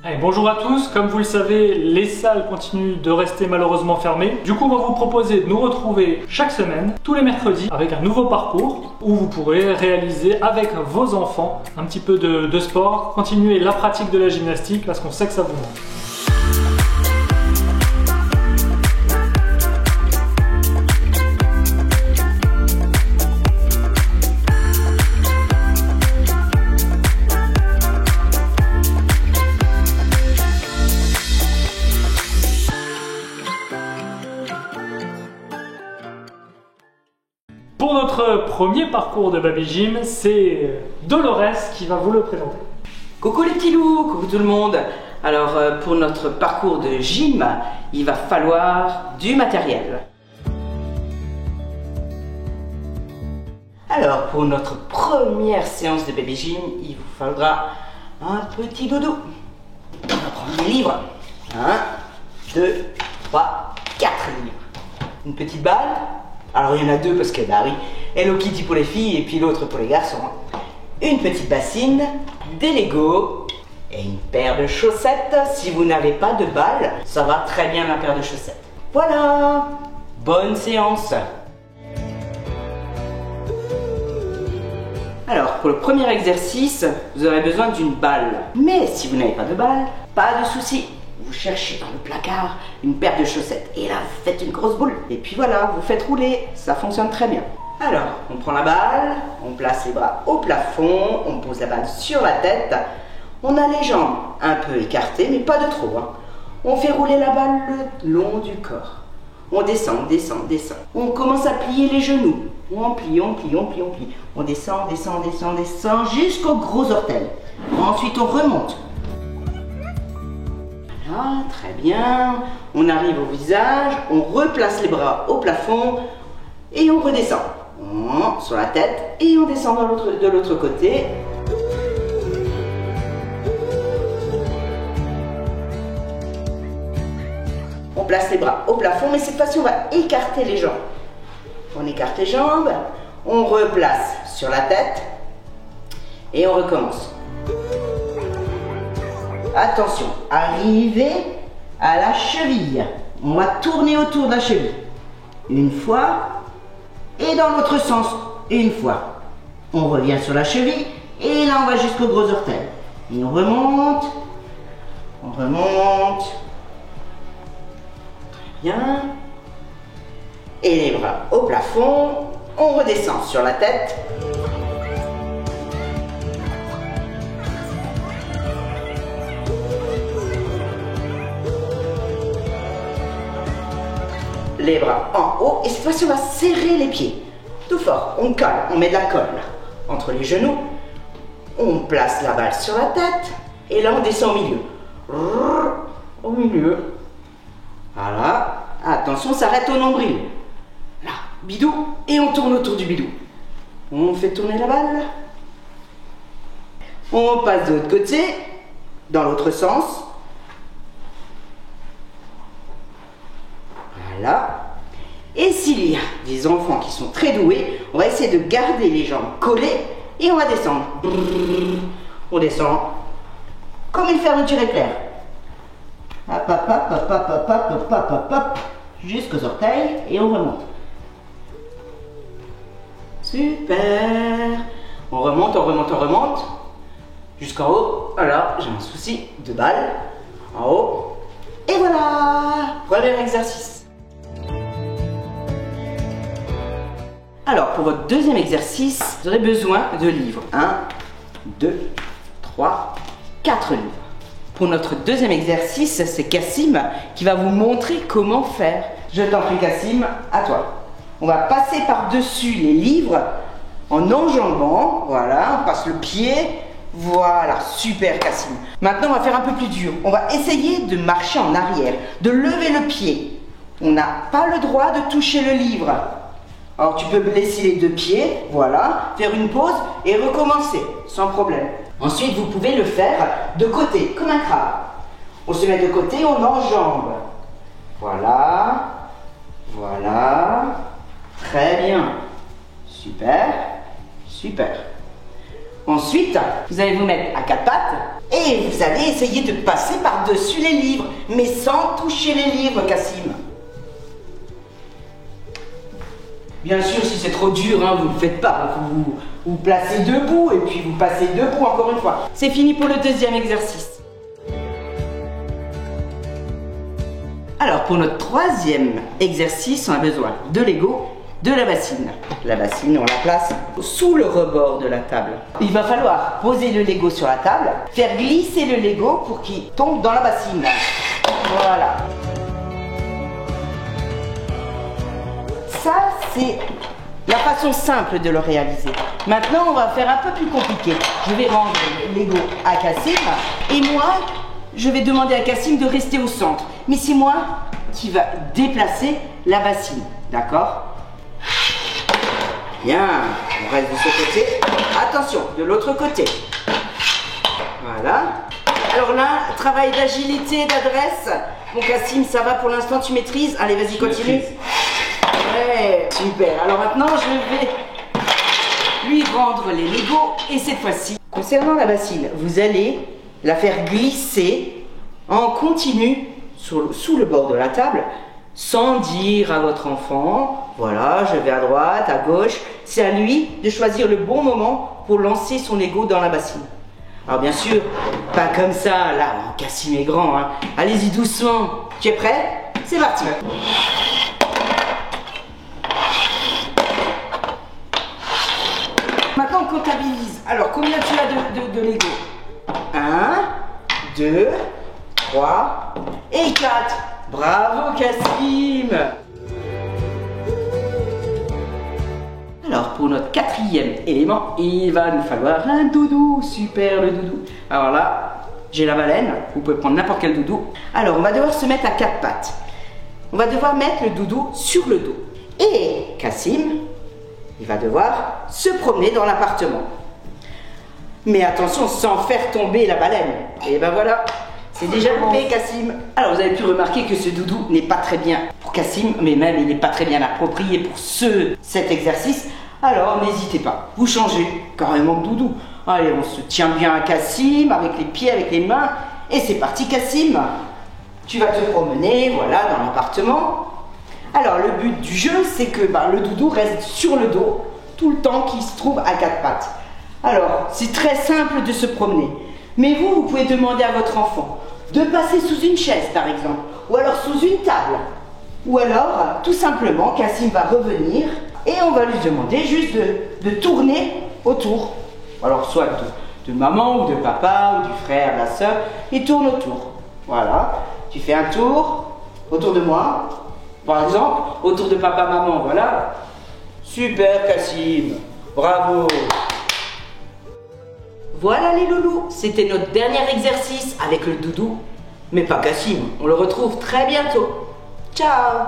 Allez, bonjour à tous, comme vous le savez, les salles continuent de rester malheureusement fermées. Du coup, on va vous proposer de nous retrouver chaque semaine, tous les mercredis, avec un nouveau parcours où vous pourrez réaliser avec vos enfants un petit peu de sport, continuer la pratique de la gymnastique parce qu'on sait que ça vous manque. Pour notre premier parcours de Baby Gym, c'est Dolores qui va vous le présenter. Coucou les petits loups, coucou tout le monde. Alors pour notre parcours de gym, il va falloir du matériel. Alors pour notre première séance de Baby Gym, il vous faudra un petit doudou. On va prendre les livres. 1, 2, 3, 4 livres. Une petite balle. Alors il y en a deux parce que bah oui, Hello Kitty pour les filles et puis l'autre pour les garçons. Une petite bassine, des Lego et une paire de chaussettes. Si vous n'avez pas de balles, ça va très bien la paire de chaussettes. Voilà, bonne séance. Alors pour le premier exercice, vous aurez besoin d'une balle. Mais si vous n'avez pas de balle, pas de souci. Vous cherchez dans le placard une paire de chaussettes et là vous faites une grosse boule et puis voilà, vous faites rouler, ça fonctionne très bien. Alors on prend la balle, on place les bras au plafond, on pose la balle sur la tête, on a les jambes un peu écartées mais pas de trop, hein. On fait rouler la balle le long du corps, on descend, descend, descend, on commence à plier les genoux, on plie, on plie, on plie, on plie, on descend, descend, descend, descend jusqu'au gros orteil, ensuite on remonte. Ah, très bien, on arrive au visage, on replace les bras au plafond et on redescend sur la tête et on descend de l'autre côté. On place les bras au plafond, mais cette fois-ci on va écarter les jambes. On écarte les jambes, on replace sur la tête et on recommence. Attention, arrivez à la cheville. On va tourner autour de la cheville. Une fois. Et dans l'autre sens, une fois. On revient sur la cheville. Et là, on va jusqu'au gros orteil. Et on remonte. On remonte. Très bien. Et les bras au plafond. On redescend sur la tête. Les bras en haut et cette fois-ci on va serrer les pieds tout fort, on colle, on met de la colle entre les genoux, on place la balle sur la tête et là on descend au milieu, voilà, attention, on s'arrête au nombril, là, bidou et on tourne autour du bidou, on fait tourner la balle, on passe de l'autre côté dans l'autre sens. Voilà. Et s'il y a des enfants qui sont très doués, on va essayer de garder les jambes collées et on va descendre. On descend comme une fermeture éclair. Hop, hop, hop, hop, hop, hop, hop, hop, hop, hop, jusqu'aux orteils et on remonte. Super. On remonte, on remonte, on remonte. Jusqu'en haut. Alors, j'ai un souci de balle. En haut. Et voilà. Premier exercice. Alors, pour votre deuxième exercice, vous aurez besoin de livres. 1, 2, 3, 4 livres. Pour notre deuxième exercice, c'est Cassim qui va vous montrer comment faire. Je t'en prie Cassim, à toi. On va passer par-dessus les livres en enjambant. Voilà, on passe le pied. Voilà, super Cassim. Maintenant, on va faire un peu plus dur. On va essayer de marcher en arrière, de lever le pied. On n'a pas le droit de toucher le livre. Alors tu peux blesser les deux pieds, voilà, faire une pause et recommencer, sans problème. Ensuite, vous pouvez le faire de côté, comme un crabe. On se met de côté, on enjambe. Voilà, voilà, très bien. Super, super. Ensuite, vous allez vous mettre à quatre pattes et vous allez essayer de passer par-dessus les livres, mais sans toucher les livres, Cassim. Bien sûr, si c'est trop dur, vous ne le faites pas. Vous placez debout et puis vous passez debout encore une fois. C'est fini pour le deuxième exercice. Alors, pour notre troisième exercice, on a besoin de Lego, de la bassine. La bassine, on la place sous le rebord de la table. Il va falloir poser le Lego sur la table, faire glisser le Lego pour qu'il tombe dans la bassine. Voilà. Ça, c'est la façon simple de le réaliser. Maintenant, on va faire un peu plus compliqué. Je vais rendre le Lego à Cassim et moi, je vais demander à Cassim de rester au centre. Mais c'est moi qui va déplacer la bassine. D'accord? Bien, on reste de ce côté. Attention, de l'autre côté. Voilà. Alors là, travail d'agilité, d'adresse. Bon, Cassim, ça va pour l'instant, tu maîtrises? Allez, vas-y, continue. Ouais, super. Alors maintenant, je vais lui rendre les Legos. Et cette fois-ci, concernant la bassine, vous allez la faire glisser en continu sous le bord de la table, sans dire à votre enfant, voilà, je vais à droite, à gauche. C'est à lui de choisir le bon moment pour lancer son Lego dans la bassine. Alors bien sûr, pas comme ça, là, Cassim est grand, hein. Allez-y doucement. Tu es prêt? C'est parti. Maintenant, on comptabilise. Alors, combien tu as de Lego? 1, 2, 3 et 4. Bravo, Cassim. Alors, pour notre quatrième élément, il va nous falloir un doudou. Super, le doudou. Alors là, j'ai la baleine. Vous pouvez prendre n'importe quel doudou. Alors, on va devoir se mettre à quatre pattes. On va devoir mettre le doudou sur le dos. Et Cassim, il va devoir se promener dans l'appartement. Mais attention, sans faire tomber la baleine. Et ben voilà, c'est déjà loupé, Cassim. Alors, vous avez pu remarquer que ce doudou n'est pas très bien pour Cassim, mais même il n'est pas très bien approprié pour cet exercice. Alors, n'hésitez pas, vous changez carrément de doudou. Allez, on se tient bien à Cassim, avec les pieds, avec les mains. Et c'est parti, Cassim. Tu vas te promener, voilà, dans l'appartement. Alors, le but du jeu, c'est que le doudou reste sur le dos tout le temps qu'il se trouve à quatre pattes. Alors, c'est très simple de se promener. Mais vous pouvez demander à votre enfant de passer sous une chaise, par exemple, ou alors sous une table. Ou alors, tout simplement, Cassim va revenir et on va lui demander juste de tourner autour. Alors, soit de maman ou de papa ou du frère, de la soeur, il tourne autour. Voilà, tu fais un tour autour de moi, par exemple, autour de papa, maman, voilà. Super, Cassim, bravo. Voilà les loulous, c'était notre dernier exercice avec le doudou. Mais pas Cassim, on le retrouve très bientôt. Ciao.